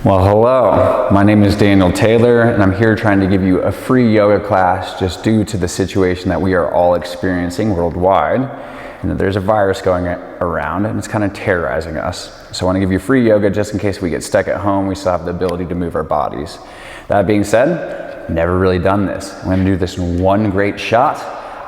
Well, hello, my name is Daniel Taylor, and I'm here trying to give you a free yoga class just due to the situation that we are all experiencing worldwide, and that there's a virus going around and it's kind of terrorizing us. So I want to give you free yoga just in case we get stuck at home, we still have the ability to move our bodies. That being said, never really done this. I'm going to do this in one great shot.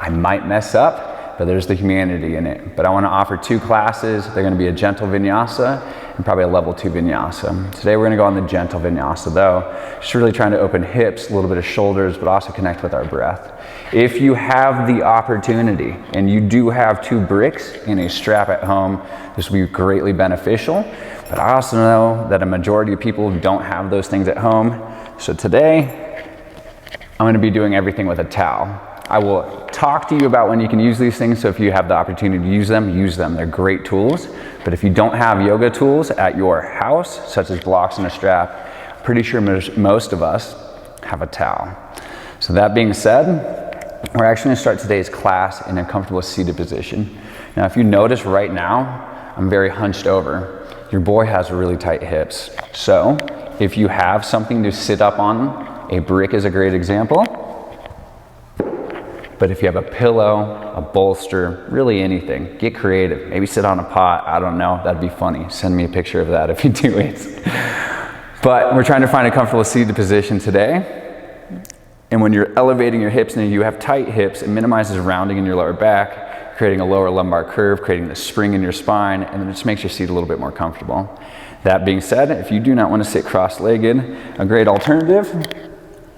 I might mess up, but there's the humanity in it. But I want to offer two classes. They're going to be a gentle vinyasa and probably a level 2 vinyasa. Today we're going to go on the gentle vinyasa though, just really trying to open hips, a little bit of shoulders, but also connect with our breath. If you have the opportunity and you do have 2 bricks and a strap at home, this will be greatly beneficial. But I also know that a majority of people don't have those things at home. So today I'm going to be doing everything with a towel. I will talk to you about when you can use these things, so if you have the opportunity to use them. They're great tools. But if you don't have yoga tools at your house, such as blocks and a strap, I'm pretty sure most of us have a towel. So that being said, we're actually going to start today's class in a comfortable seated position. Now, if you notice right now, I'm very hunched over. Your boy has really tight hips. So if you have something to sit up on, a brick is a great example. But if you have a pillow, a bolster, really anything, get creative. Maybe sit on a pot, I don't know, that'd be funny. Send me a picture of that if you do it. But we're trying to find a comfortable seated position today. And when you're elevating your hips and you have tight hips, it minimizes rounding in your lower back, creating a lower lumbar curve, creating the spring in your spine, and then it just makes your seat a little bit more comfortable. That being said, if you do not want to sit cross-legged, a great alternative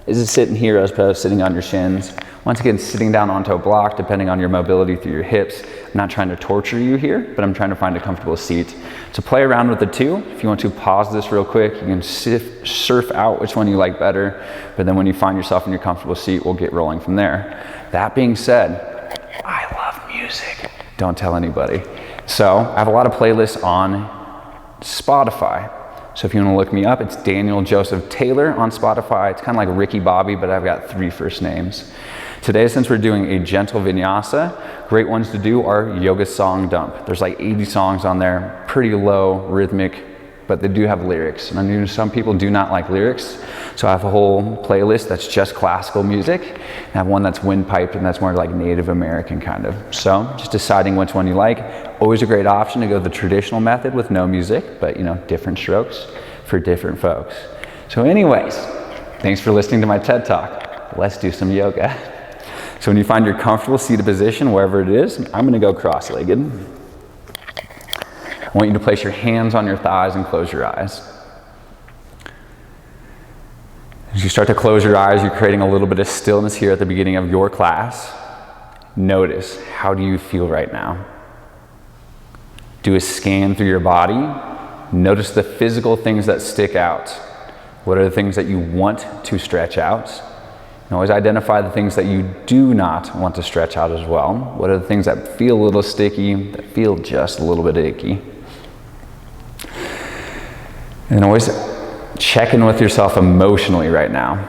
is to sit in here as opposed to sitting on your shins. Once again, sitting down onto a block, depending on your mobility through your hips. I'm not trying to torture you here, but I'm trying to find a comfortable seat. So play around with the two. If you want to pause this real quick, you can surf out which one you like better, but then when you find yourself in your comfortable seat, we'll get rolling from there. That being said, I love music. Don't tell anybody. So I have a lot of playlists on Spotify. So if you want to look me up, it's Daniel Joseph Taylor on Spotify. It's kind of like Ricky Bobby, but I've got 3 first names. Today, since we're doing a gentle vinyasa, great ones to do are yoga song dump. There's like 80 songs on there, pretty low, rhythmic, but they do have lyrics. And I know some people do not like lyrics, so I have a whole playlist that's just classical music. I have one that's windpiped, and that's more like Native American kind of. So just deciding which one you like. Always a great option to go the traditional method with no music, but different strokes for different folks. So anyways, thanks for listening to my TED Talk. Let's do some yoga. So when you find your comfortable seated position, wherever it is, I'm going to go cross-legged. I want you to place your hands on your thighs and close your eyes. As you start to close your eyes, you're creating a little bit of stillness here at the beginning of your class. Notice, how do you feel right now? Do a scan through your body. Notice the physical things that stick out. What are the things that you want to stretch out? And always identify the things that you do not want to stretch out as well. What are the things that feel a little sticky, that feel just a little bit icky? And always check in with yourself emotionally right now.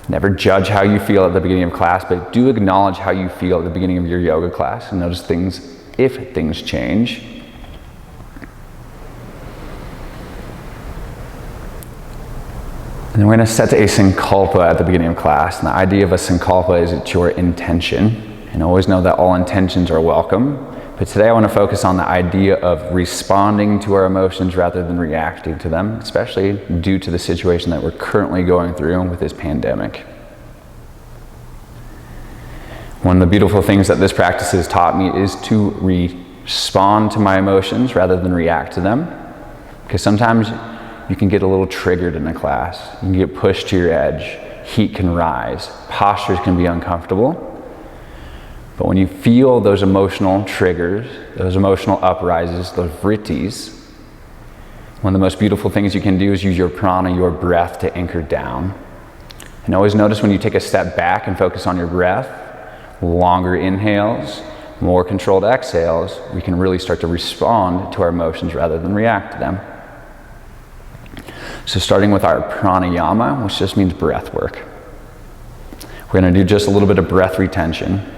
Never judge how you feel at the beginning of class, but do acknowledge how you feel at the beginning of your yoga class and notice things, if things change. And then we're going to set a sankalpa at the beginning of class. And the idea of a sankalpa is it's your intention. And always know that all intentions are welcome. But today I want to focus on the idea of responding to our emotions rather than reacting to them, especially due to the situation that we're currently going through with this pandemic. One of the beautiful things that this practice has taught me is to respond to my emotions rather than react to them. Because sometimes you can get a little triggered in a class. You can get pushed to your edge. Heat can rise. Postures can be uncomfortable. But when you feel those emotional triggers, those emotional uprises, those vrittis, one of the most beautiful things you can do is use your prana, your breath, to anchor down. And always notice when you take a step back and focus on your breath, longer inhales, more controlled exhales, we can really start to respond to our emotions rather than react to them. So starting with our pranayama, which just means breath work. We're going to do just a little bit of breath retention.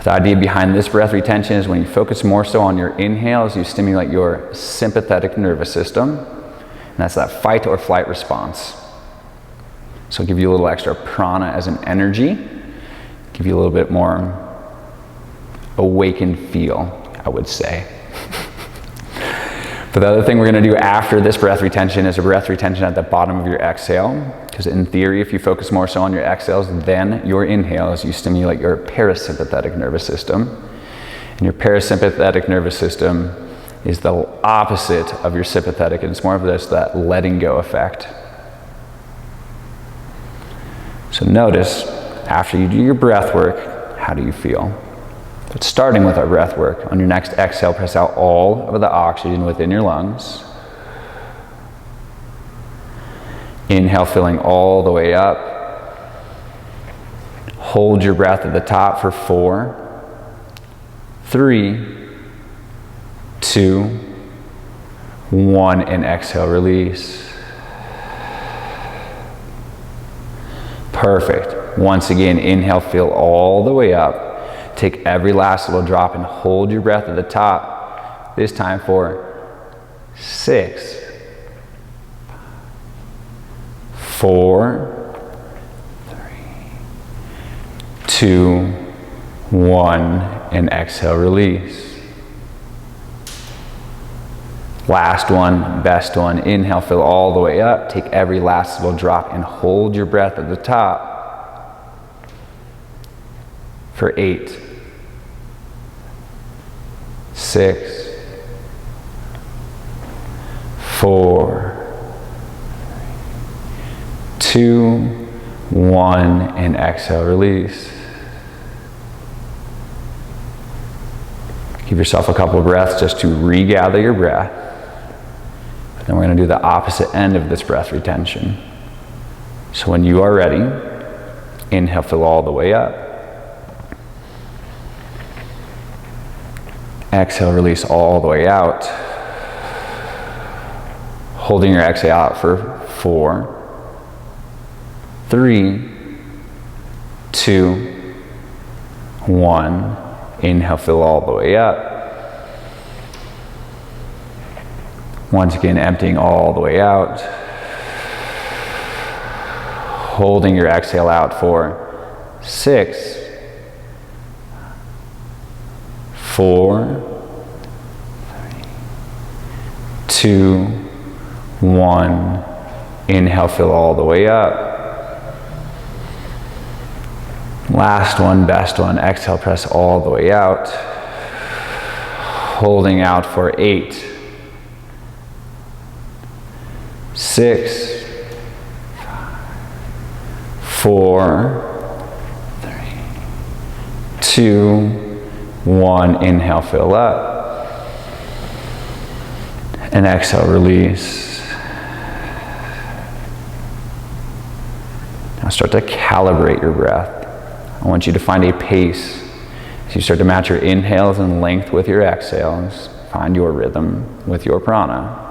The idea behind this breath retention is when you focus more so on your inhales, you stimulate your sympathetic nervous system. that's that fight or flight response. So give you a little extra prana as an energy, give you a little bit more awakened feel, I would say. But the other thing we're going to do after this breath retention is a breath retention at the bottom of your exhale. Because in theory, if you focus more so on your exhales than your inhales, you stimulate your parasympathetic nervous system. And your parasympathetic nervous system is the opposite of your sympathetic, and it's more of that letting go effect. So notice, after you do your breath work, how do you feel? But starting with our breath work, on your next exhale, press out all of the oxygen within your lungs. Inhale, filling all the way up. Hold your breath at the top for 4, 3, 2, 1, and exhale, release. Perfect. Once again, inhale, fill all the way up. Take every last little drop and hold your breath at the top. This time for 6, 4, 3, 2, 1, and exhale, release. Last one, best one. Inhale, fill all the way up. Take every last little drop and hold your breath at the top for 8, 6, 4, 2, 1, and exhale, release. Give yourself a couple of breaths just to regather your breath. Then we're going to do the opposite end of this breath retention. So when you are ready, inhale, fill all the way up. Exhale, release all the way out. Holding your exhale out for 4, 3, 2, 1. Inhale, fill all the way up. Once again, emptying all the way out. Holding your exhale out for 6, 4, 3, 2, 1. Inhale, fill all the way up. Last one, best one. Exhale, press all the way out. Holding out for 8, 6, 4, 3, 2, 1. Inhale, fill up. And exhale, release. Now start to calibrate your breath. I want you to find a pace as you start to match your inhales and length with your exhales. Find your rhythm with your prana.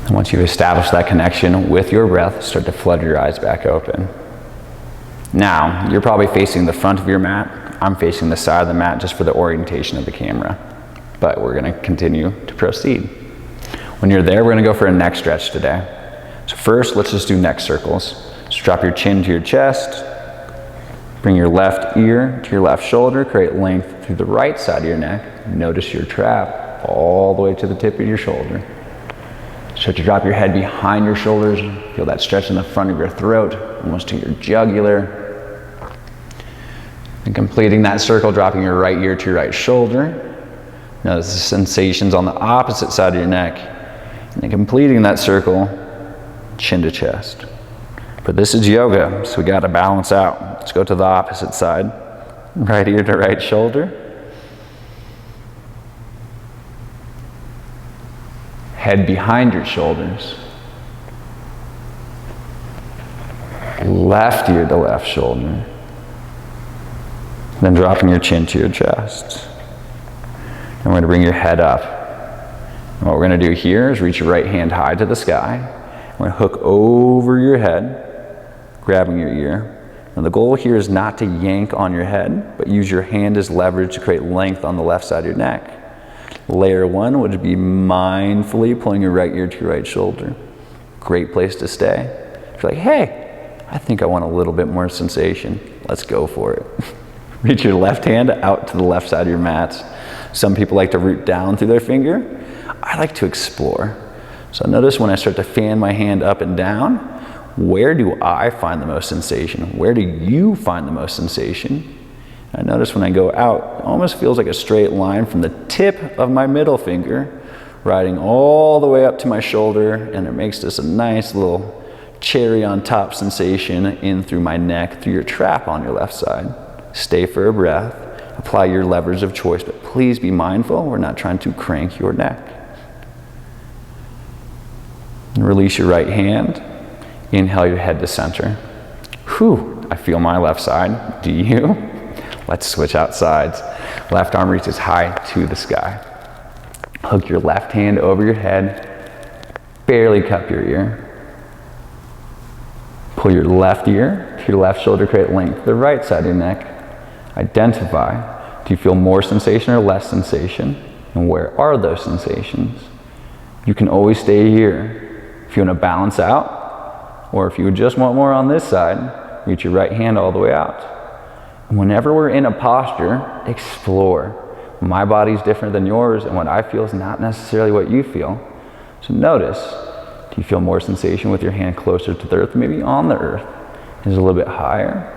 And once you've established that connection with your breath, start to flood your eyes back open. Now, you're probably facing the front of your mat. I'm facing the side of the mat just for the orientation of the camera. But we're going to continue to proceed. When you're there, we're going to go for a neck stretch today. So first, let's just do neck circles. So drop your chin to your chest. Bring your left ear to your left shoulder. Create length through the right side of your neck. Notice your trap all the way to the tip of your shoulder. Start to drop your head behind your shoulders. Feel that stretch in the front of your throat, almost to your jugular. And completing that circle, dropping your right ear to your right shoulder. Notice the sensations on the opposite side of your neck. And then completing that circle, chin to chest. But this is yoga, so we got to balance out. Let's go to the opposite side. Right ear to right shoulder. Head behind your shoulders. Left ear to left shoulder. Then dropping your chin to your chest. And we're going to bring your head up. And what we're going to do here is reach your right hand high to the sky. I'm going to hook over your head, grabbing your ear. Now the goal here is not to yank on your head, but use your hand as leverage to create length on the left side of your neck. Layer one would be mindfully pulling your right ear to your right shoulder. Great place to stay. If you're like, hey, I think I want a little bit more sensation. Let's go for it. Reach your left hand out to the left side of your mat. Some people like to root down through their finger. I like to explore. So notice when I start to fan my hand up and down, where do I find the most sensation? Where do you find the most sensation? And I notice when I go out, it almost feels like a straight line from the tip of my middle finger, riding all the way up to my shoulder, and it makes this a nice little cherry on top sensation in through my neck, through your trap on your left side. Stay for a breath, apply your levers of choice, but please be mindful, we're not trying to crank your neck. And release your right hand. Inhale your head to center. Whew, I feel my left side. Do you? Let's switch out sides. Left arm reaches high to the sky. Hook your left hand over your head. Barely cup your ear. Pull your left ear to your left shoulder, create length. The right side of your neck. Identify. Do you feel more sensation or less sensation? And where are those sensations? You can always stay here. If you want to balance out, or if you just want more on this side, reach your right hand all the way out. And whenever we're in a posture, explore. My body's different than yours, and what I feel is not necessarily what you feel. So notice, do you feel more sensation with your hand closer to the earth, maybe on the earth? Is it a little bit higher?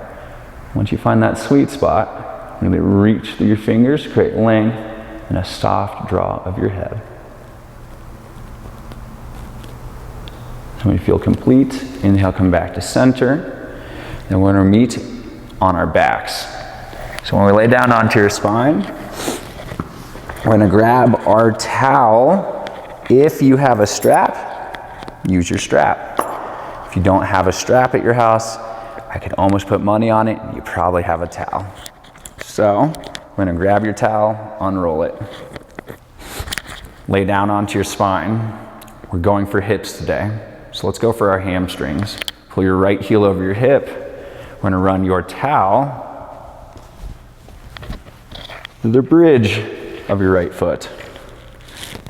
Once you find that sweet spot, really reach through your fingers, create length, and a soft draw of your head. When you feel complete, inhale, come back to center. Then we're going to meet on our backs. So when we lay down onto your spine, we're going to grab our towel. If you have a strap, use your strap. If you don't have a strap at your house, I could almost put money on it, you probably have a towel. So we're going to grab your towel, unroll it. Lay down onto your spine. We're going for hips today. So let's go for our hamstrings. Pull your right heel over your hip. We're going to run your towel through the bridge of your right foot.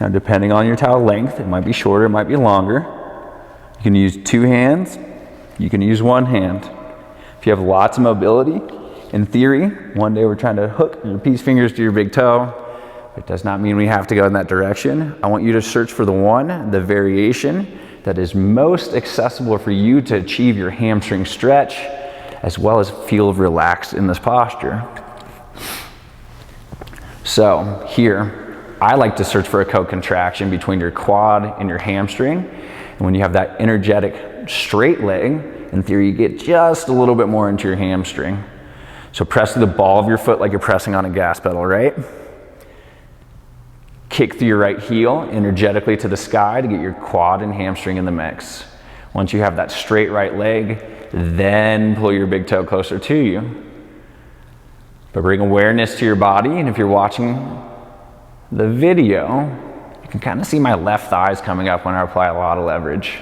Now, depending on your towel length, it might be shorter, it might be longer. You can use two hands, you can use one hand. If you have lots of mobility, in theory, one day we're trying to hook your peace fingers to your big toe. It does not mean we have to go in that direction. I want you to search for the variation that is most accessible for you to achieve your hamstring stretch, as well as feel relaxed in this posture. So here, I like to search for a co-contraction between your quad and your hamstring. And when you have that energetic straight leg, in theory, you get just a little bit more into your hamstring. So press through the ball of your foot like you're pressing on a gas pedal, right? Kick through your right heel energetically to the sky to get your quad and hamstring in the mix. Once you have that straight right leg, then pull your big toe closer to you. But bring awareness to your body, and if you're watching the video, you can kind of see my left thighs coming up when I apply a lot of leverage.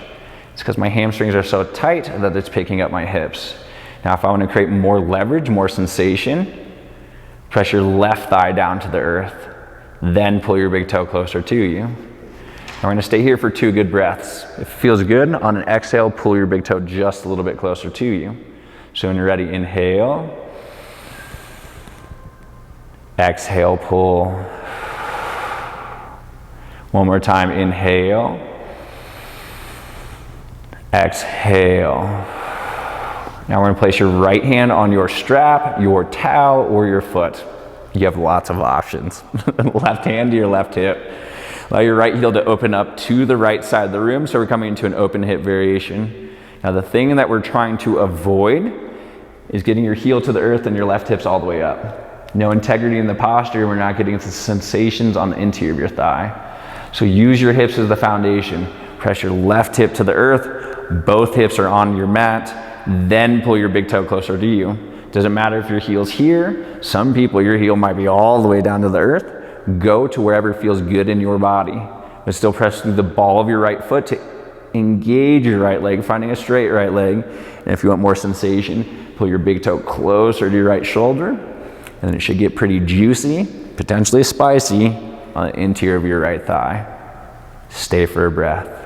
It's because my hamstrings are so tight that it's picking up my hips. Now if I want to create more leverage, more sensation, press your left thigh down to the earth. Then pull your big toe closer to you. Now we're going to stay here for 2 good breaths. If it feels good, on an exhale, pull your big toe just a little bit closer to you. So when you're ready, inhale. Exhale, pull. One more time, inhale. Exhale. Now we're going to place your right hand on your strap, your towel, or your foot. You have lots of options. Left hand to your left hip. Allow your right heel to open up to the right side of the room, so we're coming into an open hip variation. Now the thing that we're trying to avoid is getting your heel to the earth and your left hips all the way up. No integrity in the posture, we're not getting the sensations on the interior of your thigh. So use your hips as the foundation. Press your left hip to the earth, both hips are on your mat, then pull your big toe closer to you. Doesn't matter if your heel's here. Some people, your heel might be all the way down to the earth. Go to wherever feels good in your body, but still press through the ball of your right foot to engage your right leg, finding a straight right leg. And if you want more sensation, pull your big toe closer to your right shoulder. And then it should get pretty juicy, potentially spicy, on the interior of your right thigh. Stay for a breath.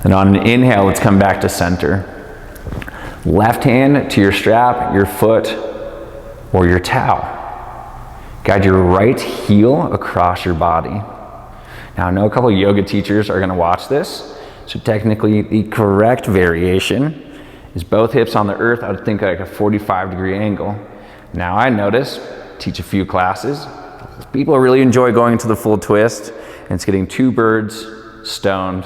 And on an inhale, let's come back to center. Left hand to your strap, your foot, or your towel. Guide your right heel across your body. Now I know a couple of yoga teachers are gonna watch this, so technically the correct variation is both hips on the earth. I would think like a 45-degree angle. Now I notice, teach a few classes, people really enjoy going to the full twist, and it's getting two birds stoned.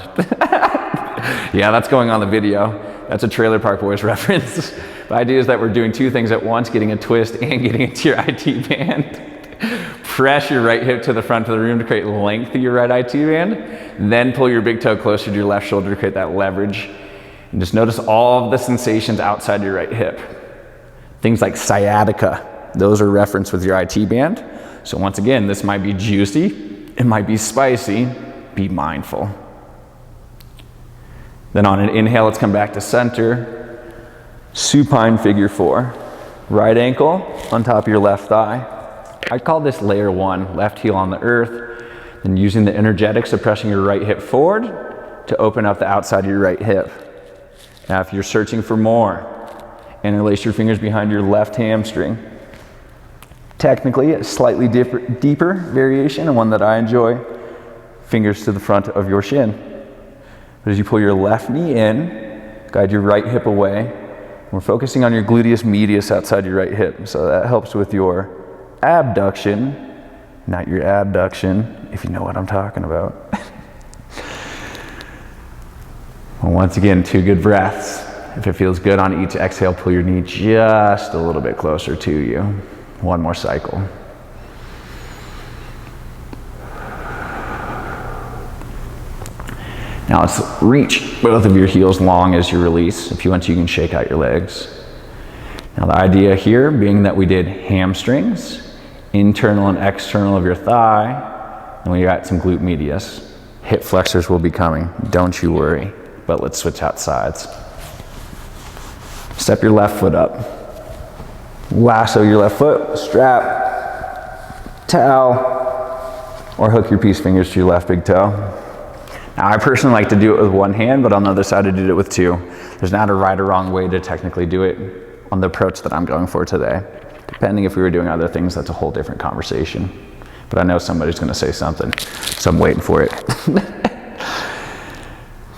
Yeah, that's going on the video. That's a Trailer Park Boys reference. The idea is that we're doing two things at once, getting a twist and getting into your IT band. Press your right hip to the front of the room to create length of your right IT band. Then pull your big toe closer to your left shoulder to create that leverage. And just notice all of the sensations outside your right hip. Things like sciatica, those are referenced with your IT band. So once again, this might be juicy, it might be spicy, be mindful. Then on an inhale, let's come back to center. Supine figure 4. Right ankle on top of your left thigh. I call this layer 1, left heel on the earth, and using the energetics of pressing your right hip forward to open up the outside of your right hip. Now if you're searching for more, interlace your fingers behind your left hamstring. Technically, a slightly deeper variation, and one that I enjoy, fingers to the front of your shin. But as you pull your left knee in, guide your right hip away. We're focusing on your gluteus medius outside your right hip. So that helps with your abduction, not your abduction, if you know what I'm talking about. Well, once again, 2 good breaths. If it feels good on each exhale, pull your knee just a little bit closer to you. 1 more cycle. Now let's reach both of your heels long as you release. If you want to, you can shake out your legs. Now the idea here being that we did hamstrings, internal and external of your thigh, and we got some glute medius. Hip flexors will be coming, don't you worry. But let's switch out sides. Step your left foot up. Lasso your left foot, strap, towel, or hook your peace fingers to your left big toe. Now, I personally like to do it with one hand, but on the other side I did it with 2. There's not a right or wrong way to technically do it on the approach that I'm going for today. Depending if we were doing other things, that's a whole different conversation. But I know somebody's gonna say something, so I'm waiting for it.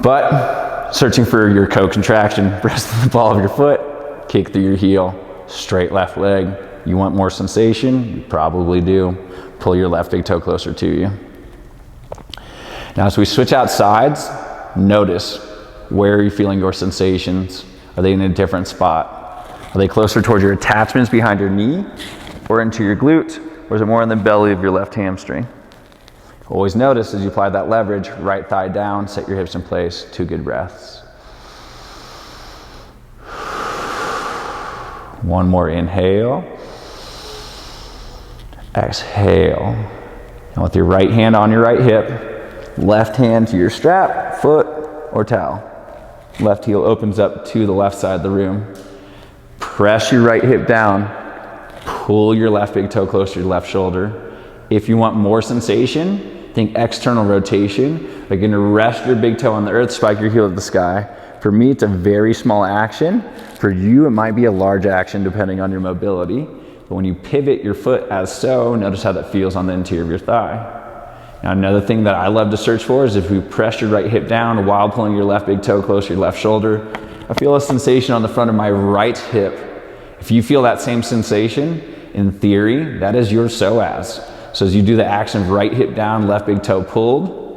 But searching for your co-contraction, press the ball of your foot, kick through your heel, straight left leg. You want more sensation? You probably do. Pull your left big toe closer to you. Now as we switch out sides, notice where are you feeling your sensations? Are they in a different spot? Are they closer towards your attachments behind your knee or into your glute? Or is it more in the belly of your left hamstring? Always notice as you apply that leverage, right thigh down, set your hips in place, 2 good breaths. 1 more inhale. Exhale. And with your right hand on your right hip, left hand to your strap, foot, or towel. Left heel opens up to the left side of the room. Press your right hip down. Pull your left big toe closer to your left shoulder. If you want more sensation, think external rotation. Like you're gonna rest your big toe on the earth, spike your heel to the sky. For me, it's a very small action. For you, it might be a large action depending on your mobility. But when you pivot your foot as so, notice how that feels on the interior of your thigh. Now another thing that I love to search for is if you press your right hip down while pulling your left big toe close to your left shoulder, I feel a sensation on the front of my right hip. If you feel that same sensation, in theory, that is your psoas. So as you do the action of right hip down, left big toe pulled,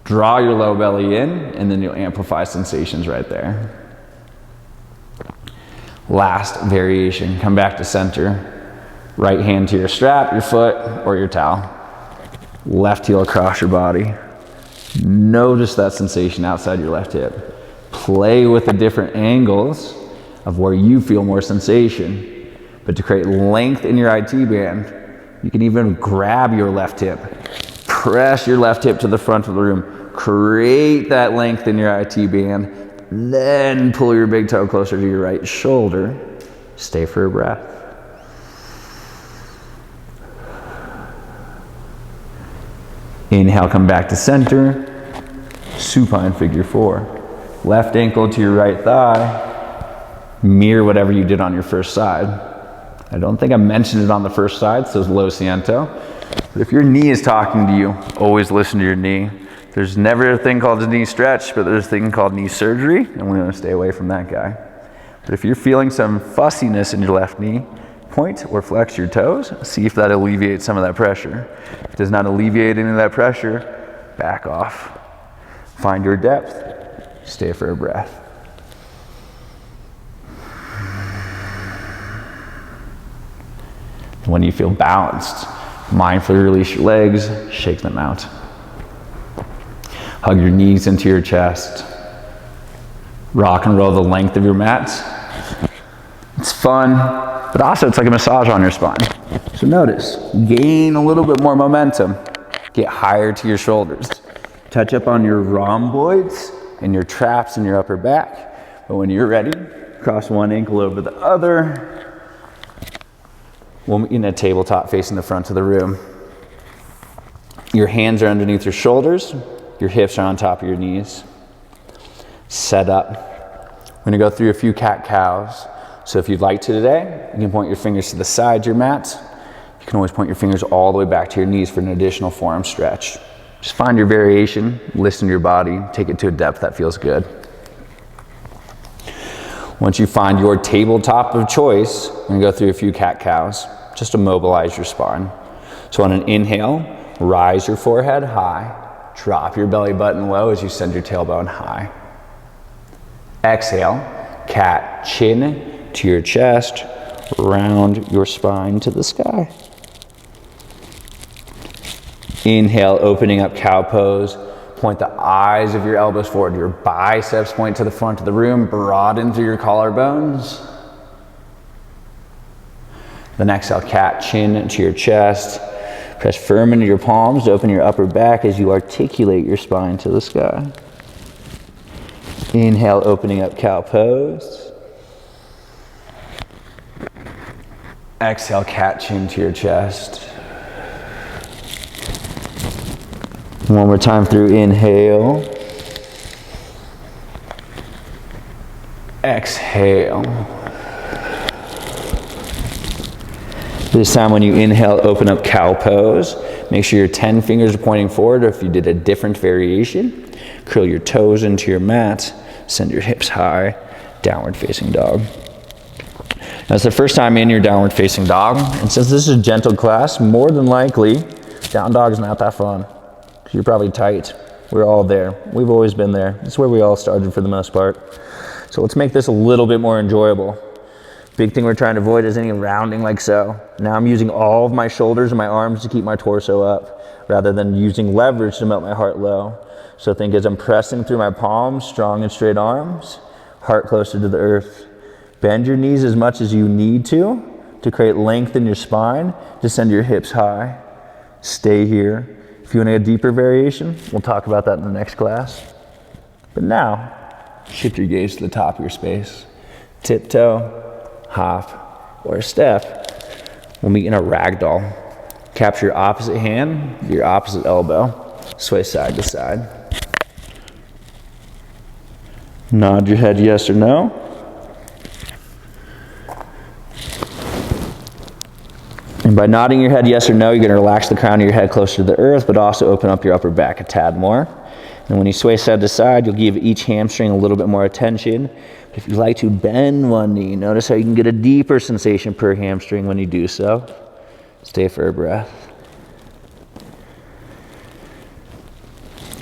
draw your low belly in, and then you'll amplify sensations right there. Last variation, come back to center. Right hand to your strap, your foot, or your towel. Left heel across your body. Notice that sensation outside your left hip. Play with the different angles of where you feel more sensation. But to create length in your IT band, You can even grab your left hip. Press your left hip to the front of the room. Create that length in your IT band. Then pull your big toe closer to your right shoulder. Stay for a breath. Inhale, come back to center. Supine figure 4. Left ankle to your right thigh. Mirror whatever you did on your first side. I don't think I mentioned it on the first side, so it's low siento. But if your knee is talking to you, always listen to your knee. There's never a thing called a knee stretch, but there's a thing called knee surgery, and we want to stay away from that guy. But if you're feeling some fussiness in your left knee, point or flex your toes. See if that alleviates some of that pressure. If it does not alleviate any of that pressure, back off. Find your depth. Stay for a breath. When you feel balanced, mindfully release your legs, shake them out. Hug your knees into your chest. Rock and roll the length of your mat. It's fun, but also it's like a massage on your spine. So notice, gain a little bit more momentum. Get higher to your shoulders. Touch up on your rhomboids and your traps in your upper back. But when you're ready, cross one ankle over the other. We'll meet in a tabletop facing the front of the room. Your hands are underneath your shoulders. Your hips are on top of your knees. Set up. We're gonna go through a few cat-cows. So if you'd like to today, you can point your fingers to the side of your mat. You can always point your fingers all the way back to your knees for an additional forearm stretch. Just find your variation, listen to your body, take it to a depth that feels good. Once you find your tabletop of choice, we're gonna go through a few cat-cows, just to mobilize your spine. So on an inhale, rise your forehead high, drop your belly button low as you send your tailbone high. Exhale, cat, chin to your chest, round your spine to the sky. Inhale, opening up cow pose. Point the eyes of your elbows forward. Your biceps point to the front of the room. Broaden through your collarbones. Then exhale, cat, chin to your chest. Press firm into your palms to open your upper back as you articulate your spine to the sky. Inhale, opening up cow pose. Exhale, cat, chin to your chest. One more time through inhale. Exhale. This time when you inhale, open up cow pose. Make sure your 10 fingers are pointing forward, or if you did a different variation, curl your toes into your mat, send your hips high, downward facing dog. Now it's the first time in your downward facing dog, and since this is a gentle class, more than likely, down dog is not that fun. You're probably tight. We're all there. We've always been there. It's where we all started for the most part. So let's make this a little bit more enjoyable. Big thing we're trying to avoid is any rounding like so. Now I'm using all of my shoulders and my arms to keep my torso up, rather than using leverage to melt my heart low. So think as I'm pressing through my palms, strong and straight arms, heart closer to the earth. Bend your knees as much as you need to create length in your spine, to send your hips high. Stay here. If you want a deeper variation, we'll talk about that in the next class. But now, shift your gaze to the top of your space. Tiptoe, hop, or step. We'll meet in a ragdoll. Capture your opposite hand, your opposite elbow. Sway side to side. Nod your head yes or no. And by nodding your head yes or no, you're going to relax the crown of your head closer to the earth, but also open up your upper back a tad more. And when you sway side to side, you'll give each hamstring a little bit more attention. But if you like to bend one knee, notice how you can get a deeper sensation per hamstring when you do so. Stay for a breath.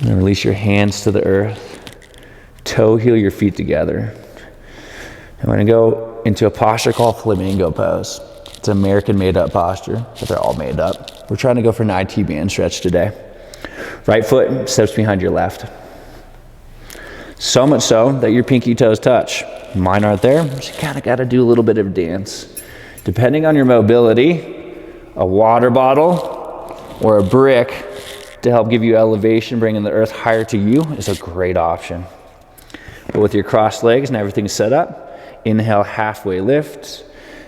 And release your hands to the earth. Toe heel your feet together. And we're going to go into a posture called flamingo pose. It's an American made up posture, but they're all made up. We're trying to go for an IT band stretch today. Right foot steps behind your left. So much so that your pinky toes touch. Mine aren't there, so you kind of got to do a little bit of dance. Depending on your mobility, a water bottle or a brick to help give you elevation, bringing the earth higher to you is a great option. But with your crossed legs and everything set up, inhale, halfway lift.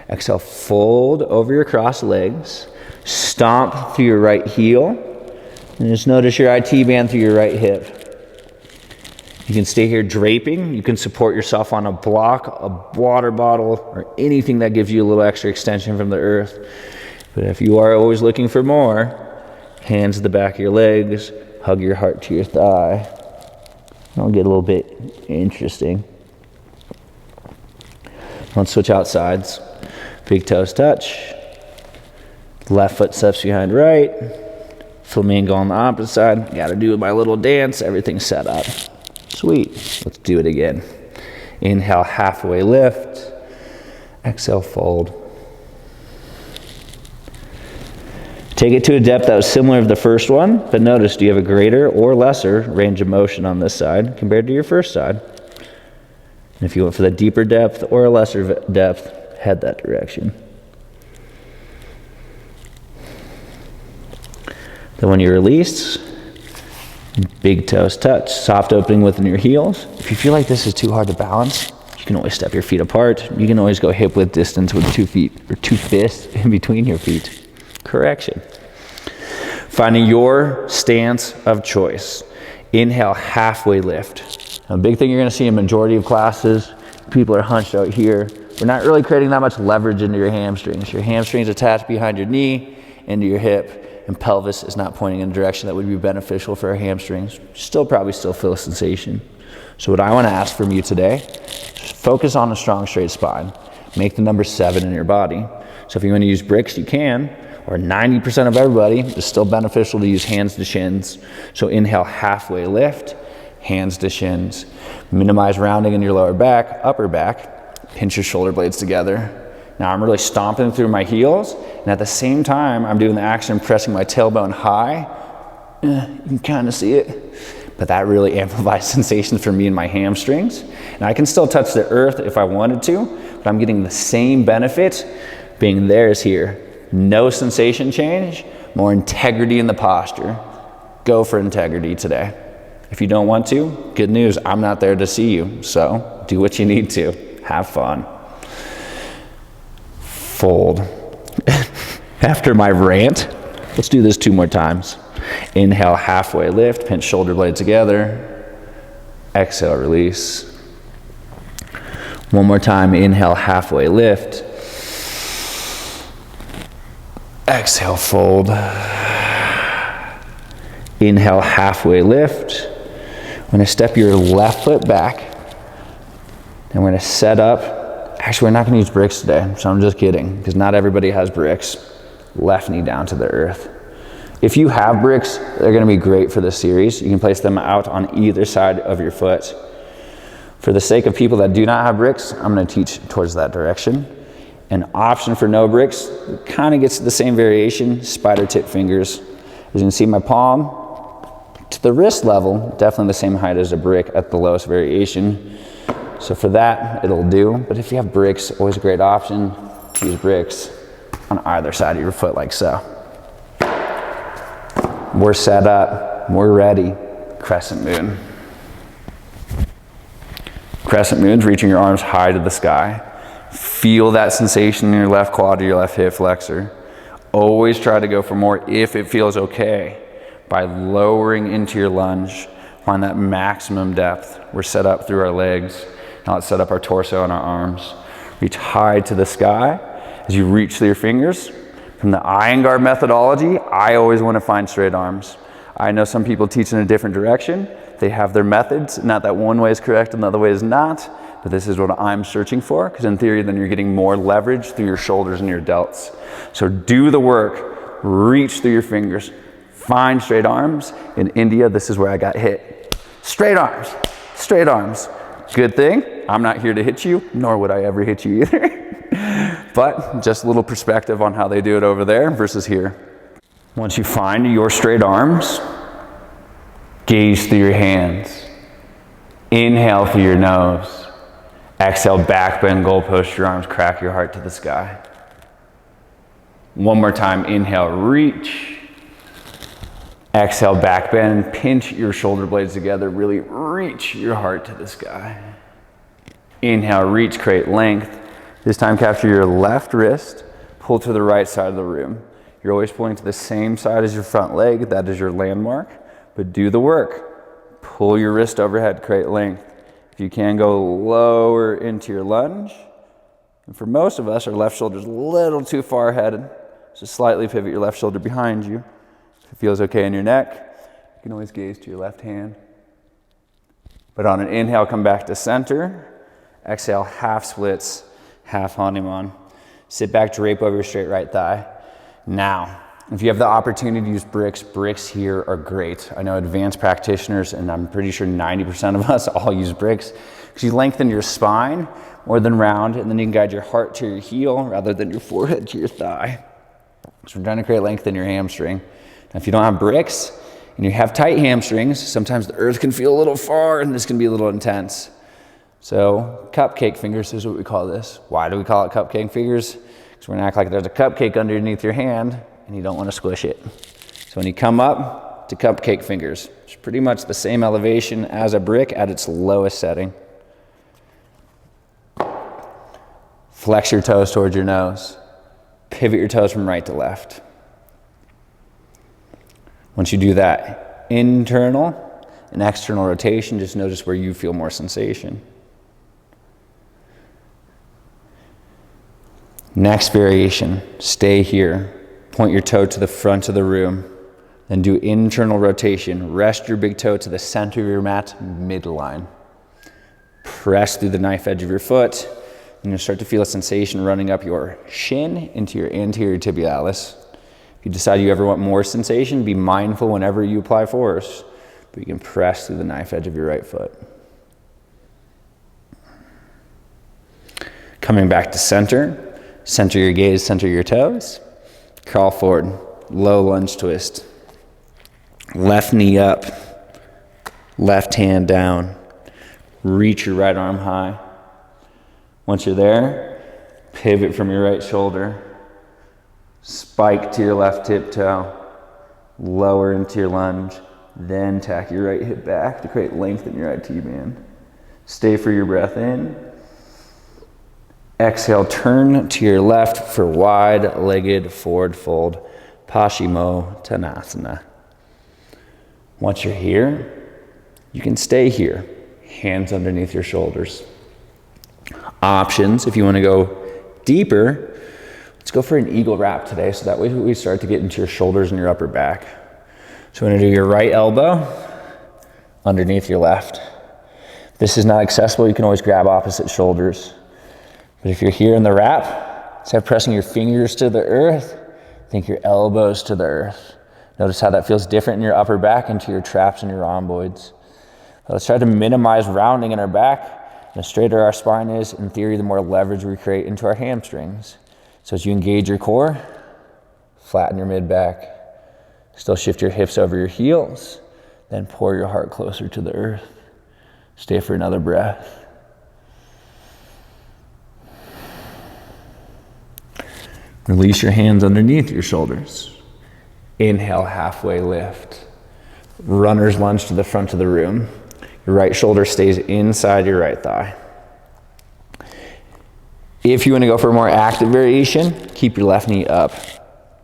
Exhale, fold over your crossed legs. Stomp through your right heel. And just notice your IT band through your right hip. You can stay here draping. You can support yourself on a block, a water bottle, or anything that gives you a little extra extension from the earth. But if you are always looking for more, hands to the back of your legs, hug your heart to your thigh. It'll get a little bit interesting. Let's switch out sides. Big toes touch. Left foot steps behind right. Flamingo on the opposite side. Gotta do my little dance. Everything's set up. Sweet. Let's do it again. Inhale, halfway lift. Exhale, fold. Take it to a depth that was similar to the first one, but notice, do you have a greater or lesser range of motion on this side compared to your first side? And if you went for the deeper depth or a lesser depth, head that direction. Then when you release, big toes touch, soft opening within your heels. If you feel like this is too hard to balance, you can always step your feet apart. You can always go hip width distance with 2 feet or 2 fists in between your feet. Correction. Finding your stance of choice. Inhale, halfway lift. Now, a big thing you're going to see in majority of classes, people are hunched out here. We're not really creating that much leverage into your hamstrings. Your hamstrings attached behind your knee, into your hip, and pelvis is not pointing in a direction that would be beneficial for our hamstrings. Probably still feel a sensation. So what I want to ask from you today, focus on a strong, straight spine. Make the number 7 in your body. So if you want to use bricks, you can. Or 90% of everybody, it's still beneficial to use hands to shins. So inhale, halfway lift, hands to shins. Minimize rounding in your lower back, upper back. Pinch your shoulder blades together. Now I'm really stomping through my heels, and at the same time, I'm doing the action pressing my tailbone high. You can kind of see it, but that really amplifies sensations for me and my hamstrings. And I can still touch the earth if I wanted to, but I'm getting the same benefit being there as here. No sensation change, more integrity in the posture. Go for integrity today. If you don't want to, good news, I'm not there to see you. So do what you need to. Have fun. Fold. After my rant, let's do this 2 more times. Inhale, halfway lift, pinch shoulder blades together. Exhale, release. One more time, inhale, halfway lift. Exhale, fold. Inhale, halfway lift. We're going to step your left foot back. And we're going to set up. Actually, we're not going to use bricks today, so I'm just kidding, because not everybody has bricks. Left knee down to the earth. If you have bricks, they're going to be great for this series. You can place them out on either side of your foot. For the sake of people that do not have bricks, I'm going to teach towards that direction. An option for no bricks kind of gets to the same variation, spider tip fingers. As you can see, my palm to the wrist level, definitely the same height as a brick at the lowest variation. So for that, it'll do. But if you have bricks, always a great option. Use bricks on either side of your foot like so. We're set up, we're ready. Crescent moon. Crescent moon's reaching your arms high to the sky. Feel that sensation in your left quad or your left hip flexor. Always try to go for more if it feels okay by lowering into your lunge. Find that maximum depth. We're set up through our legs. Now let's set up our torso and our arms. Reach high to the sky as you reach through your fingers. From the Iyengar methodology, I always want to find straight arms. I know some people teach in a different direction. They have their methods. Not that one way is correct and the other way is not, but this is what I'm searching for, because in theory, then you're getting more leverage through your shoulders and your delts. So do the work, reach through your fingers, find straight arms. In India, this is where I got hit. Straight arms, straight arms. Good thing, I'm not here to hit you, nor would I ever hit you either. But just a little perspective on how they do it over there versus here. Once you find your straight arms, gaze through your hands. Inhale through your nose. Exhale, back bend, goalpost your arms, crack your heart to the sky. One more time, inhale, reach. Exhale, back bend, pinch your shoulder blades together, really reach your heart to the sky. Inhale, reach, create length. This time capture your left wrist, pull to the right side of the room. You're always pulling to the same side as your front leg, that is your landmark, but do the work. Pull your wrist overhead, create length. If you can, go lower into your lunge. And for most of us, our left shoulder's a little too far ahead, so slightly pivot your left shoulder behind you. If it feels okay in your neck, you can always gaze to your left hand. But on an inhale, come back to center. Exhale, half splits, half Hanuman. Sit back, drape over your straight right thigh. Now, if you have the opportunity to use bricks here are great. I know advanced practitioners, and I'm pretty sure 90% of us all use bricks, because you lengthen your spine more than round, and then you can guide your heart to your heel rather than your forehead to your thigh. So we're trying to create length in your hamstring. Now, if you don't have bricks and you have tight hamstrings, sometimes the earth can feel a little far and this can be a little intense. So cupcake fingers is what we call this. Why do we call it cupcake fingers? Because we're gonna act like there's a cupcake underneath your hand and you don't want to squish it. So when you come up to cupcake fingers, it's pretty much the same elevation as a brick at its lowest setting. Flex your toes towards your nose. Pivot your toes from right to left. Once you do that internal and external rotation, just notice where you feel more sensation. Next variation, stay here. Point your toe to the front of the room. Then do internal rotation. Rest your big toe to the center of your mat, midline. Press through the knife edge of your foot, and you'll start to feel a sensation running up your shin into your anterior tibialis. If you decide you ever want more sensation, be mindful whenever you apply force, but you can press through the knife edge of your right foot. Coming back to center, center your gaze, center your toes. Crawl forward, low lunge twist. Left knee up, left hand down. Reach your right arm high. Once you're there, pivot from your right shoulder. Spike to your left tip toe, lower into your lunge, then tack your right hip back to create length in your right T-band. Stay for your breath in. Exhale, turn to your left for wide-legged forward fold, Paschimottanasana. Once you're here, you can stay here, hands underneath your shoulders. Options, if you want to go deeper, let's go for an eagle wrap today, so that way we start to get into your shoulders and your upper back. So we're gonna do your right elbow underneath your left. If this is not accessible, you can always grab opposite shoulders. But if you're here in the wrap, instead of pressing your fingers to the earth, think your elbows to the earth. Notice how that feels different in your upper back and to your traps and your rhomboids. Let's try to minimize rounding in our back. The straighter our spine is, in theory, the more leverage we create into our hamstrings. So as you engage your core, flatten your mid-back. Still shift your hips over your heels, then pour your heart closer to the earth. Stay for another breath. Release your hands underneath your shoulders. Inhale, halfway lift. Runner's lunge to the front of the room. Your right shoulder stays inside your right thigh. If you want to go for a more active variation, keep your left knee up.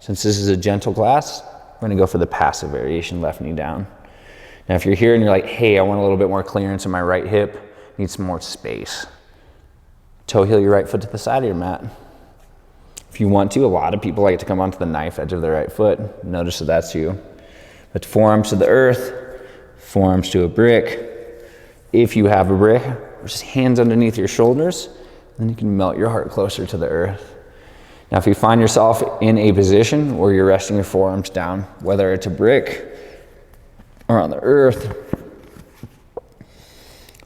Since this is a gentle class, we're going to go for the passive variation, left knee down. Now, if you're here and you're like, hey, I want a little bit more clearance in my right hip, need some more space. Toe heel your right foot to the side of your mat. If you want to, a lot of people like to come onto the knife edge of their right foot. Notice that that's you. But forearms to the earth, forearms to a brick. If you have a brick, just hands underneath your shoulders, then you can melt your heart closer to the earth. Now, if you find yourself in a position where you're resting your forearms down, whether it's a brick or on the earth,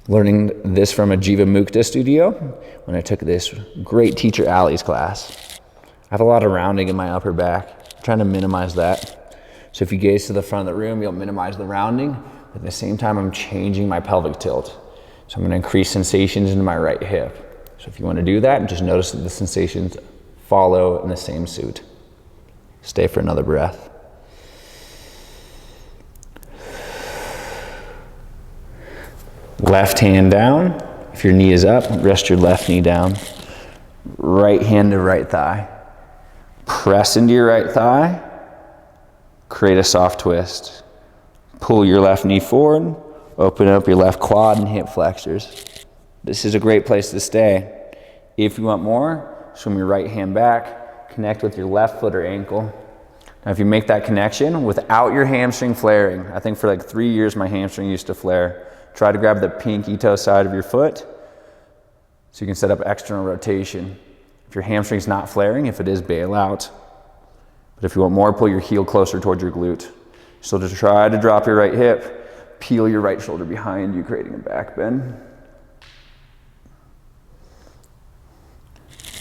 learning this from a Jiva Mukta studio when I took this great teacher Ali's class. I have a lot of rounding in my upper back. I'm trying to minimize that. So if you gaze to the front of the room, you'll minimize the rounding. At the same time, I'm changing my pelvic tilt. So I'm going to increase sensations into my right hip. So if you want to do that, just notice that the sensations follow in the same suit. Stay for another breath. Left hand down. If your knee is up, rest your left knee down. Right hand to right thigh. Press into your right thigh. Create a soft twist. Pull your left knee forward. Open up your left quad and hip flexors. This is a great place to stay. If you want more, swim your right hand back. Connect with your left foot or ankle. Now if you make that connection without your hamstring flaring, I think for like 3 years my hamstring used to flare. Try to grab the pinky toe side of your foot so you can set up external rotation. If your hamstring's not flaring, if it is, bail out. But if you want more, pull your heel closer towards your glute. So just try to drop your right hip, peel your right shoulder behind you, creating a back bend.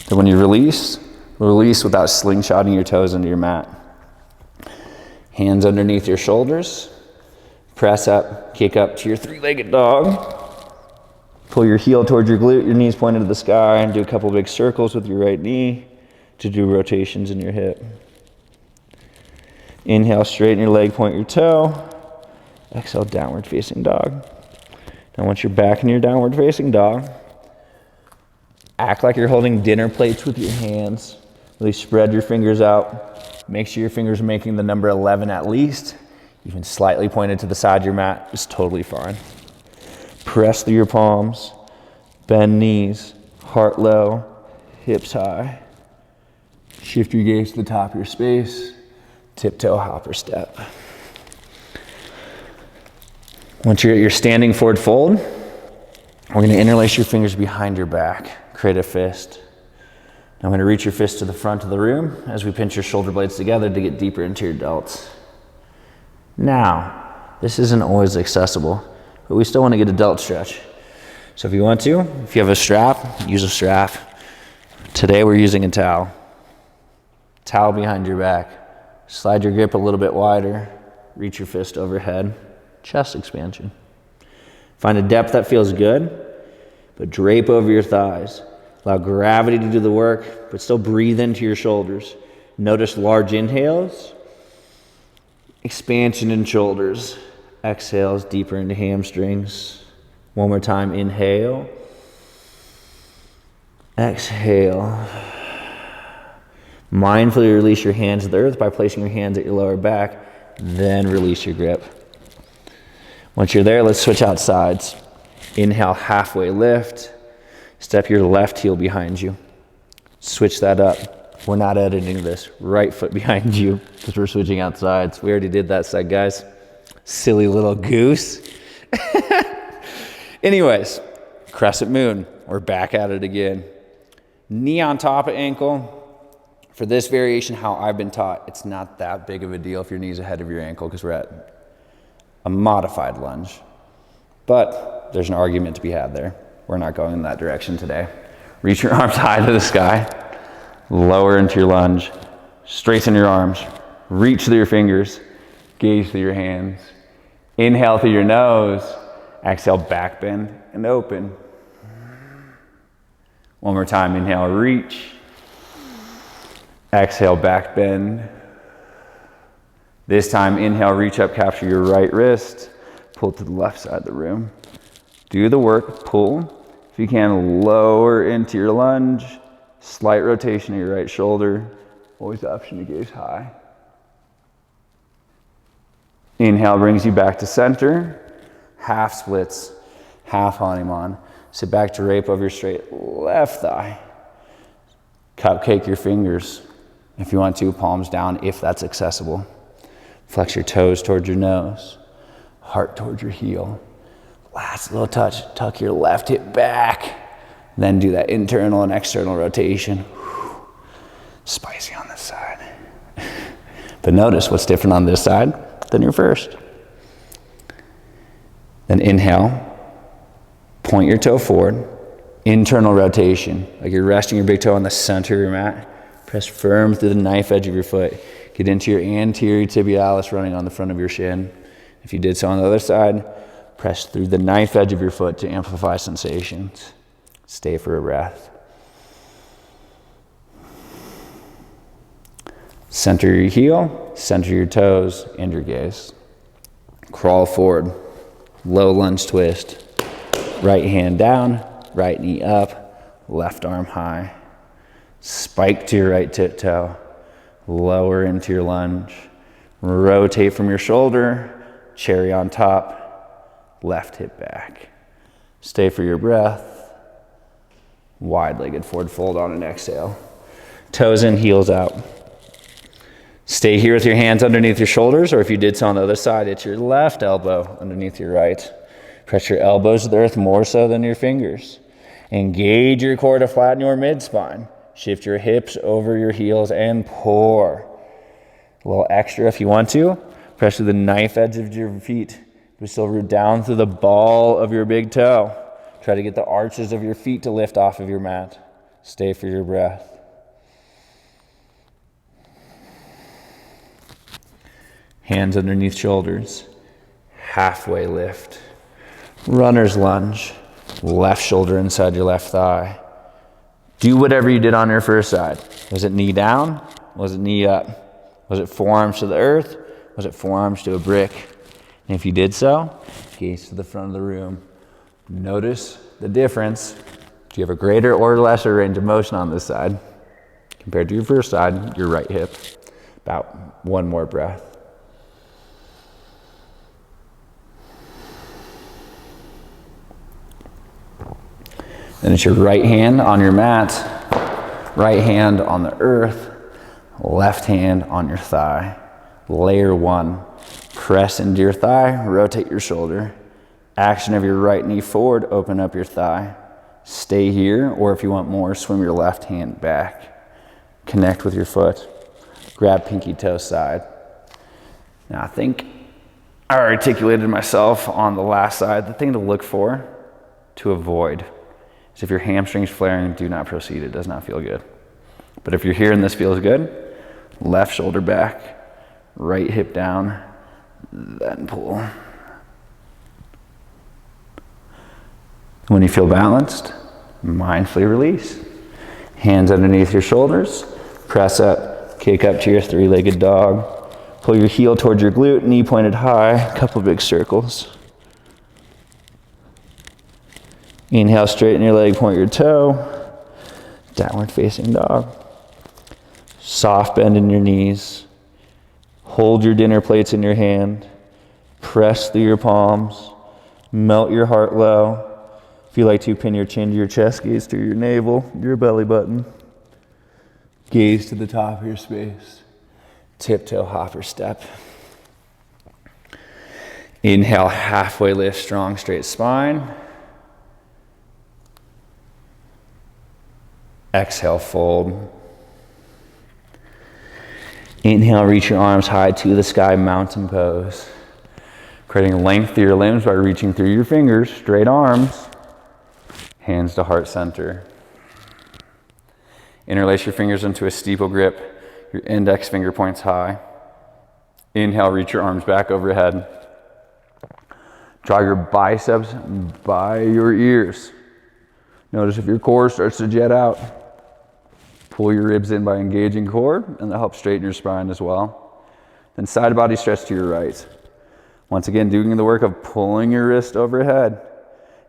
Then when you release without slingshotting your toes into your mat. Hands underneath your shoulders. Press up, kick up to your three-legged dog. Pull your heel towards your glute, your knees pointed to the sky, and do a couple big circles with your right knee to do rotations in your hip. Inhale, straighten your leg, point your toe. Exhale, downward facing dog. Now once you're back in your downward facing dog, act like you're holding dinner plates with your hands. Really spread your fingers out. Make sure your fingers are making the number 11 at least. Even slightly pointed to the side of your mat is totally fine. Press through your palms, bend knees, heart low, hips high. Shift your gaze to the top of your space, tiptoe hopper step. Once you're at your standing forward fold, we're going to interlace your fingers behind your back, create a fist. Now I'm going to reach your fist to the front of the room as we pinch your shoulder blades together to get deeper into your delts. Now, this isn't always accessible, but we still want to get a delt stretch. So if you want to, if you have a strap, use a strap. Today we're using a towel. Towel behind your back. Slide your grip a little bit wider. Reach your fist overhead. Chest expansion. Find a depth that feels good, but drape over your thighs. Allow gravity to do the work, but still breathe into your shoulders. Notice large inhales. Expansion in shoulders. Exhales deeper into hamstrings. One more time, inhale. Exhale. Mindfully release your hands to the earth by placing your hands at your lower back, then release your grip. Once you're there, let's switch out sides. Inhale, halfway lift. Step your left heel behind you. Switch that up. We're not editing this. Right foot behind you because we're switching out sides. We already did that side, guys. Silly little goose. Anyways, crescent moon. We're back at it again. Knee on top of ankle. For this variation, how I've been taught, it's not that big of a deal if your knee's ahead of your ankle because we're at a modified lunge. But there's an argument to be had there. We're not going in that direction today. Reach your arms high to the sky. Lower into your lunge. Straighten your arms. Reach through your fingers. Gaze through your hands. Inhale through your nose. Exhale, back bend and open. One more time. Inhale, reach. Exhale, back bend. This time, inhale, reach up, capture your right wrist. Pull to the left side of the room. Do the work, pull. If you can, lower into your lunge. Slight rotation of your right shoulder. Always the option to gaze high. Inhale brings you back to center. Half splits, half Hanuman. Sit back, drape over your straight left thigh. Cupcake your fingers. If you want to, palms down if that's accessible. Flex your toes towards your nose. Heart towards your heel. Last little touch, tuck your left hip back. Then do that internal and external rotation. Spicy on this side. But notice what's different on this side than your first. Then inhale, point your toe forward, internal rotation, like you're resting your big toe on the center of your mat. Press firm through the knife edge of your foot. Get into your anterior tibialis running on the front of your shin. If you did so on the other side, press through the knife edge of your foot to amplify sensations. Stay for a breath. Center your heel, center your toes and your gaze. Crawl forward, low lunge twist. Right hand down, right knee up, left arm high. Spike to your right tiptoe, lower into your lunge. Rotate from your shoulder, cherry on top, left hip back. Stay for your breath. Wide-legged forward fold on an exhale. Toes in, heels out. Stay here with your hands underneath your shoulders, or if you did so on the other side, it's your left elbow underneath your right. Press your elbows to the earth more so than your fingers. Engage your core to flatten your mid-spine. Shift your hips over your heels and pour. A little extra if you want to. Press to the knife edge of your feet. But still root down through the ball of your big toe. Try to get the arches of your feet to lift off of your mat. Stay for your breath. Hands underneath shoulders. Halfway lift. Runner's lunge. Left shoulder inside your left thigh. Do whatever you did on your first side. Was it knee down? Was it knee up? Was it forearms to the earth? Was it forearms to a brick? And if you did so, gaze to the front of the room. Notice the difference. Do you have a greater or lesser range of motion on this side? Compared to your first side, your right hip. About one more breath. Then it's your right hand on your mat, right hand on the earth, left hand on your thigh. Layer one. Press into your thigh, rotate your shoulder. Action of your right knee forward, open up your thigh. Stay here, or if you want more, swim your left hand back. Connect with your foot. Grab pinky toe side. Now I think I articulated myself on the last side. The thing to look for, to avoid, is if your hamstring's flaring, do not proceed. It does not feel good. But if you're here and this feels good, left shoulder back, right hip down, then pull. When you feel balanced, mindfully release. Hands underneath your shoulders, press up, kick up to your three-legged dog. Pull your heel towards your glute, knee pointed high, a couple big circles. Inhale, straighten your leg, point your toe. Downward facing dog. Soft bend in your knees. Hold your dinner plates in your hand. Press through your palms. Melt your heart low. If you like to, pin your chin to your chest, gaze to your navel, your belly button. Gaze to the top of your space. Tiptoe hopper step. Inhale, halfway lift, strong straight spine. Exhale, fold. Inhale, reach your arms high to the sky, mountain pose. Creating length through your limbs by reaching through your fingers, straight arms. Hands to heart center. Interlace your fingers into a steeple grip. Your index finger points high. Inhale, reach your arms back overhead. Draw your biceps by your ears. Notice if your core starts to jet out. Pull your ribs in by engaging core, and that helps straighten your spine as well. Then side body stretch to your right. Once again, doing the work of pulling your wrist overhead.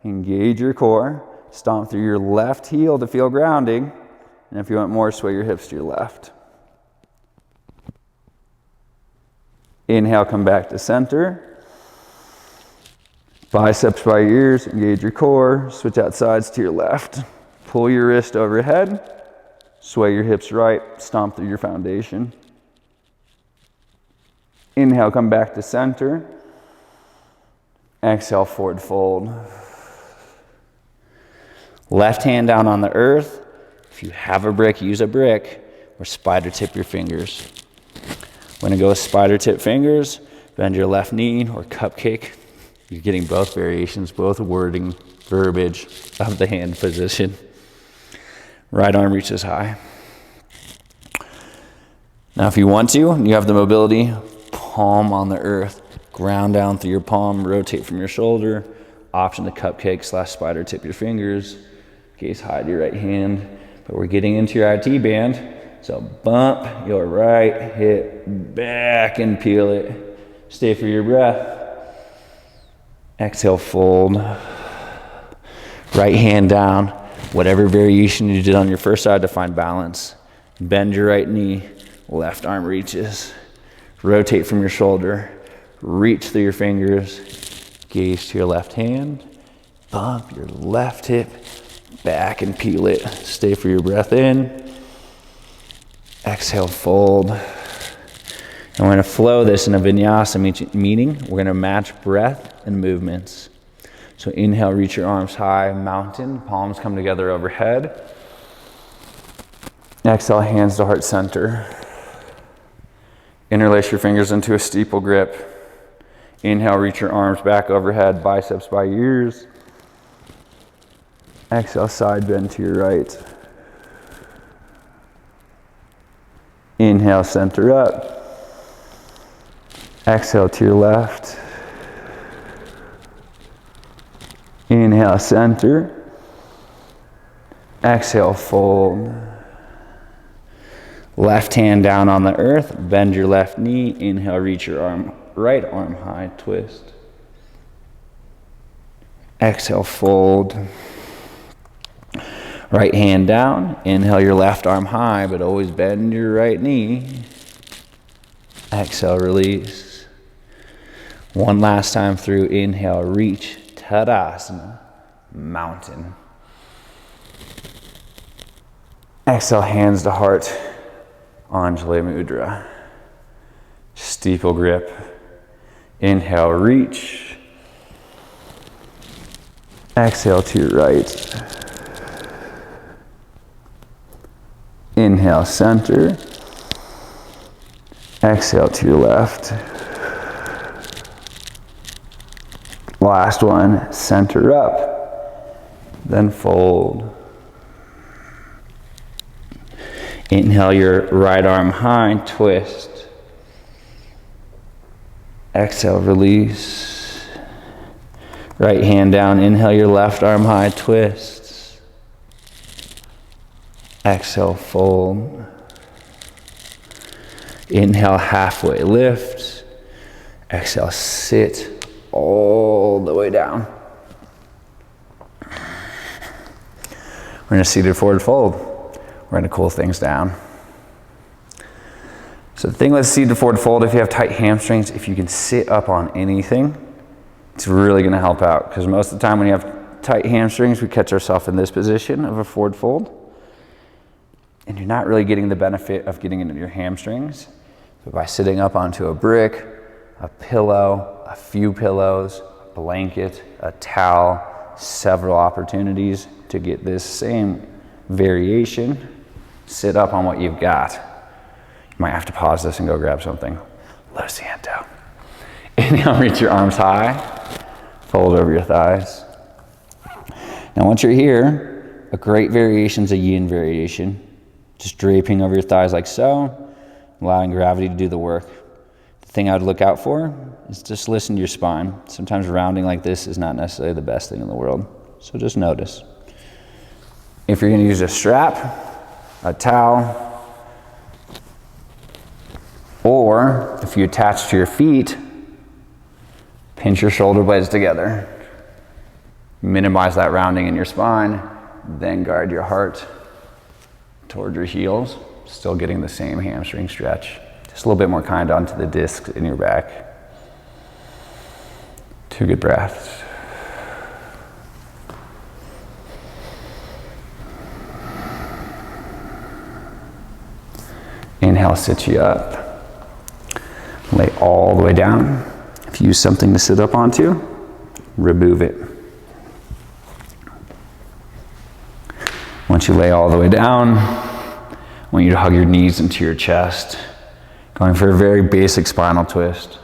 Engage your core. Stomp through your left heel to feel grounding. And if you want more, sway your hips to your left. Inhale, come back to center. Biceps by your ears, engage your core. Switch out sides to your left. Pull your wrist overhead. Sway your hips right, stomp through your foundation. Inhale, come back to center. Exhale, forward fold. Left hand down on the earth. If you have a brick, use a brick, or spider tip your fingers. When it goes spider tip fingers, bend your left knee or cupcake. You're getting both variations, both wording, verbiage of the hand position. Right arm reaches high. Now if you want to, and you have the mobility, palm on the earth, ground down through your palm, rotate from your shoulder, option to cupcake / spider tip your fingers, gaze high to your right hand. But we're getting into your IT band. So bump your right hip back and peel it. Stay for your breath. Exhale, fold. Right hand down. Whatever variation you did on your first side to find balance. Bend your right knee. Left arm reaches. Rotate from your shoulder. Reach through your fingers. Gaze to your left hand. Bump your left hip back and peel it. Stay for your breath in. Exhale, fold. And we're going to flow this in a vinyasa meaning. We're going to match breath and movements. So inhale, reach your arms high, mountain. Palms come together overhead. Exhale, hands to heart center. Interlace your fingers into a steeple grip. Inhale, reach your arms back overhead, biceps by ears. Exhale, side bend to your right. Inhale, center up. Exhale to your left. Inhale, center. Exhale, fold. Left hand down on the earth. Bend your left knee. Inhale, reach your right arm high, twist. Exhale, fold. Right hand down. Inhale your left arm high, but always bend your right knee. Exhale, release. One last time through. Inhale, reach. Tadasana, mountain. Exhale, hands to heart. Anjali Mudra. Steeple grip. Inhale, reach. Exhale to your right. Inhale, center. Exhale to your left. Last one, center up. Then fold. Inhale your right arm high, twist. Exhale, release. Right hand down, inhale your left arm high, twist. Exhale, fold. Inhale, halfway lift. Exhale, sit all the way down. We're in a seated forward fold. We're going to cool things down. So the thing with seated forward fold, if you have tight hamstrings, if you can sit up on anything, it's really going to help out. Because most of the time when you have tight hamstrings, we catch ourselves in this position of a forward fold. And you're not really getting the benefit of getting into your hamstrings. But by sitting up onto a brick, a pillow, a few pillows, a blanket, a towel, several opportunities to get this same variation, sit up on what you've got. You might have to pause this and go grab something. Lo siento. Inhale, reach your arms high, fold over your thighs. Now once you're here, a great variation is a yin variation. Just draping over your thighs like so, allowing gravity to do the work. The thing I would look out for is just listen to your spine. Sometimes rounding like this is not necessarily the best thing in the world, so just notice. If you're going to use a strap, a towel, or if you attach to your feet, pinch your shoulder blades together. Minimize that rounding in your spine, then guide your heart toward your heels, still getting the same hamstring stretch. Just a little bit more kind onto the discs in your back. 2 good breaths. Inhale, sit you up. Lay all the way down. If you use something to sit up onto, remove it. Once you lay all the way down, I want you to hug your knees into your chest. Going for a very basic spinal twist.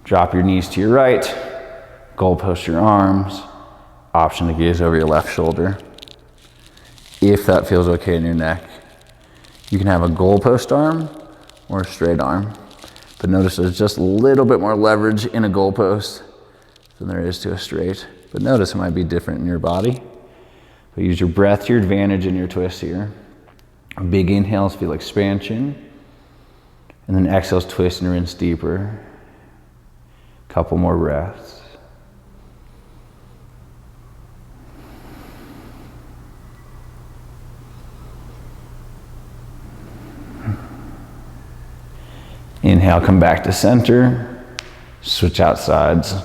Drop your knees to your right, goalpost your arms, option to gaze over your left shoulder. If that feels okay in your neck. You can have a goalpost arm or a straight arm. But notice there's just a little bit more leverage in a goalpost than there is to a straight. But notice it might be different in your body. But use your breath to your advantage in your twist here. Big inhales, feel expansion. And then exhales, twist and rinse deeper. Couple more breaths. Inhale, come back to center. Switch out sides.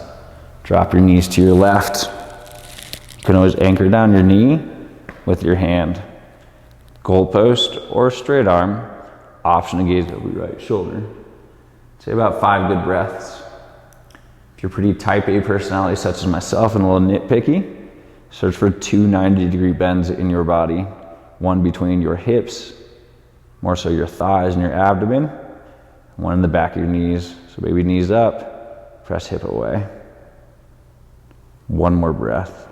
Drop your knees to your left. You can always anchor down your knee with your hand. Goalpost or straight arm. Option to gaze over your right shoulder. Say about 5 good breaths. If you're pretty type A personality such as myself and a little nitpicky, search for 2 90-degree bends in your body. One between your hips, more so your thighs and your abdomen. One in the back of your knees. So baby knees up, press hip away. One more breath.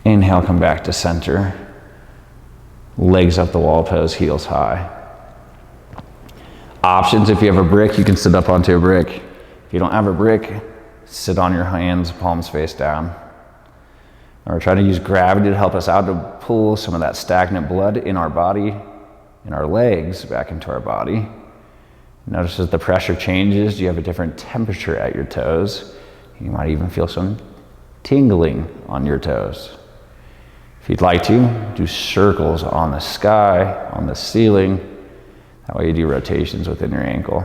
Inhale, come back to center. Legs up the wall pose, heels high. Options, if you have a brick, you can sit up onto a brick. If you don't have a brick, sit on your hands, palms face down. And we're trying to use gravity to help us out to pull some of that stagnant blood in our body, in our legs, back into our body. Notice as the pressure changes, you have a different temperature at your toes. You might even feel some tingling on your toes. If you'd like to, do circles on the sky, on the ceiling. That way you do rotations within your ankle.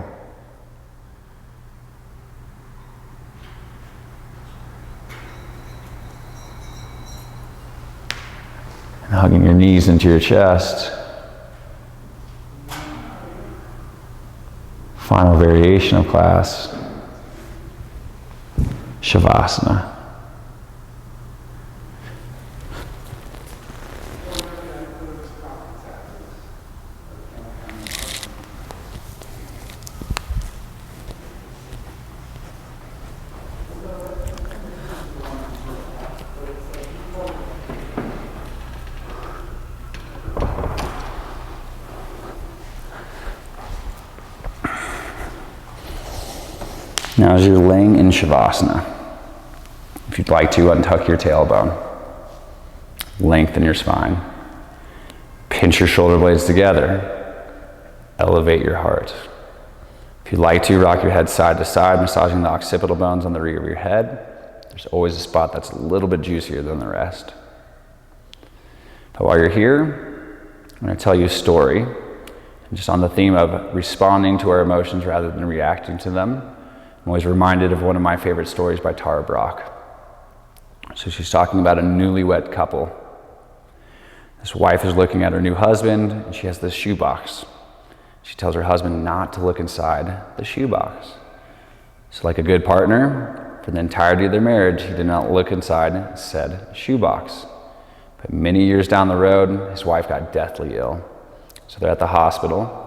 And hugging your knees into your chest. Final variation of class, Shavasana. Now as you're laying in Shavasana, if you'd like to, untuck your tailbone, lengthen your spine, pinch your shoulder blades together, elevate your heart. If you'd like to, rock your head side to side, massaging the occipital bones on the rear of your head. There's always a spot that's a little bit juicier than the rest. But while you're here, I'm going to tell you a story, just on the theme of responding to our emotions rather than reacting to them. I'm always reminded of one of my favorite stories by Tara Brach. So she's talking about a newlywed couple. This wife is looking at her new husband, and she has this shoebox. She tells her husband not to look inside the shoebox. So like a good partner, for the entirety of their marriage, he did not look inside said shoebox. But many years down the road, his wife got deathly ill. So they're at the hospital.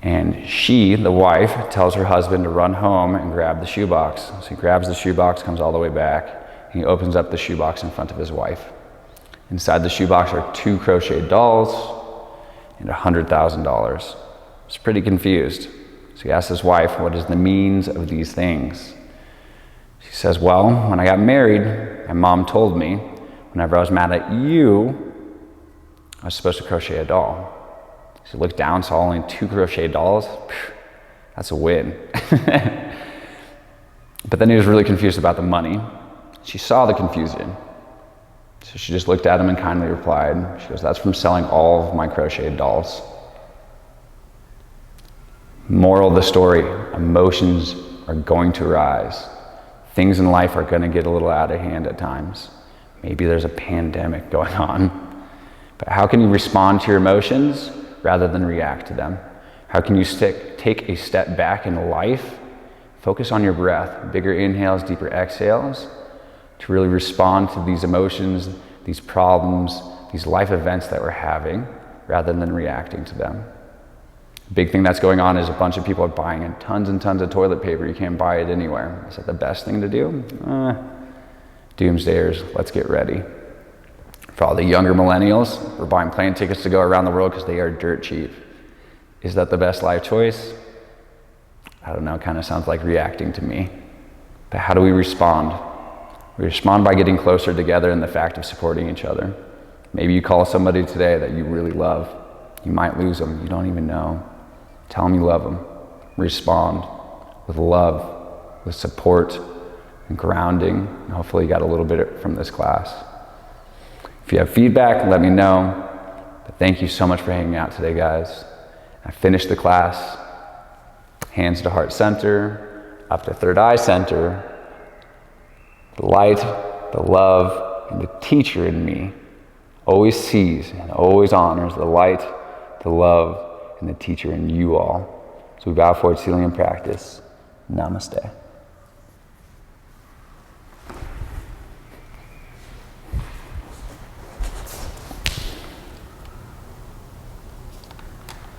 And she, the wife, tells her husband to run home and grab the shoebox. So he grabs the shoebox, comes all the way back, and he opens up the shoebox in front of his wife. Inside the shoebox are 2 crocheted dolls and $100,000. He's pretty confused. So he asks his wife, what is the means of these things? She says, well, when I got married, my mom told me, whenever I was mad at you, I was supposed to crochet a doll. She looked down, saw only 2 crocheted dolls. That's a win. But then he was really confused about the money. She saw the confusion. So she just looked at him and kindly replied. She goes, that's from selling all of my crocheted dolls. Moral of the story, emotions are going to rise. Things in life are going to get a little out of hand at times. Maybe there's a pandemic going on. But how can you respond to your emotions rather than react to them? How can you take a step back in life, focus on your breath, bigger inhales, deeper exhales, to really respond to these emotions, these problems, these life events that we're having, rather than reacting to them? The big thing that's going on is a bunch of people are buying tons and tons of toilet paper. You can't buy it anywhere. Is that the best thing to do? Doomsdayers, let's get ready. For all the younger millennials, we're buying plane tickets to go around the world because they are dirt cheap. Is that the best life choice? I don't know, it kind of sounds like reacting to me. But how do we respond? We respond by getting closer together in the fact of supporting each other. Maybe you call somebody today that you really love. You might lose them. You don't even know. Tell them you love them. Respond with love, with support and grounding. And hopefully you got a little bit from this class. If you have feedback, let me know. But thank you so much for hanging out today, guys. I finished the class. Hands to heart center, up to third eye center. The light, the love, and the teacher in me always sees and always honors the light, the love, and the teacher in you all. So we bow forward, sealing in practice. Namaste.